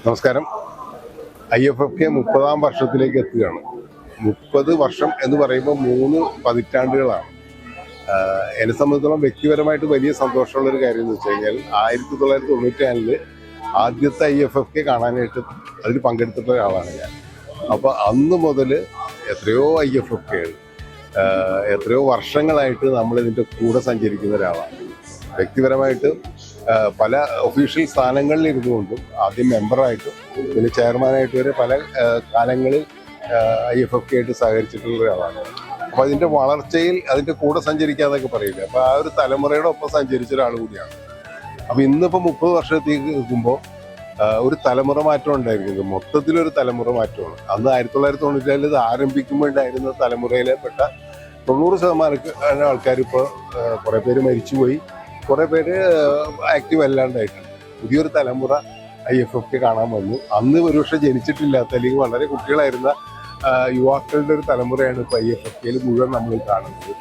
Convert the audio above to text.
നമസ്കാരം. IFFK 30-ാം വർഷത്തിലേക്ക് എത്തുകയാണ്. 30 വർഷം എന്ന് പറയുമ്പോൾ 3 പതിറ്റാണ്ടുകളാണ്. എന്നെ സംബന്ധിച്ചിടത്തോളം വ്യക്തിപരമായിട്ട് വലിയ സന്തോഷമുള്ളൊരു കാര്യം എന്ന് വെച്ച് കഴിഞ്ഞാൽ 1994 ആദ്യത്തെ IFFK കാണാനായിട്ട് അതിൽ പങ്കെടുത്തിട്ടുള്ള ഒരാളാണ് ഞാൻ. അപ്പോൾ അന്ന് മുതൽ എത്രയോ IFFKകൾ എത്രയോ വർഷങ്ങളായിട്ട് നമ്മളിതിൻ്റെ കൂടെ സഞ്ചരിക്കുന്ന ഒരാളാണ്. വ്യക്തിപരമായിട്ട് പല ഒഫീഷ്യൽ സ്ഥാനങ്ങളിൽ ഇരുന്നുകൊണ്ടും ആദ്യം മെമ്പറായിട്ടും പിന്നെ ചെയർമാനായിട്ട് വരെ പല കാലങ്ങളിൽ IFFK ആയിട്ട് സഹകരിച്ചിട്ടുള്ള ഒരാളാണ്. അപ്പോൾ അതിൻ്റെ വളർച്ചയിൽ അതിൻ്റെ കൂടെ സഞ്ചരിക്കാന്നൊക്കെ പറയില്ല. അപ്പോൾ ആ ഒരു തലമുറയുടെ ഒപ്പം സഞ്ചരിച്ച ഒരാൾ കൂടിയാണ്. അപ്പോൾ ഇന്നിപ്പോൾ 30 വർഷത്തേക്ക് നിൽക്കുമ്പോൾ ഒരു തലമുറ മാറ്റം ഉണ്ടായിരിക്കുന്നത്, മൊത്തത്തിലൊരു തലമുറ മാറ്റമാണ്. അന്ന് 1997 ഇത് ആരംഭിക്കുമ്പോൾ ഉണ്ടായിരുന്ന തലമുറയിലെ പെട്ട 90% ആൾക്കാർ ഇപ്പോൾ കുറേ പേര് മരിച്ചുപോയി, കുറേ പേര് ആക്റ്റീവ് അല്ലാണ്ടായിട്ടുണ്ട്. പുതിയൊരു തലമുറ IFFK കാണാൻ വന്നു. അന്ന് ഒരുപക്ഷെ ജനിച്ചിട്ടില്ലാത്ത അല്ലെങ്കിൽ വളരെ കുട്ടികളായിരുന്ന യുവാക്കളുടെ ഒരു തലമുറയാണ് ഇപ്പോൾ IFFKയിൽ മുഴുവൻ നമ്മൾ കാണുന്നത്.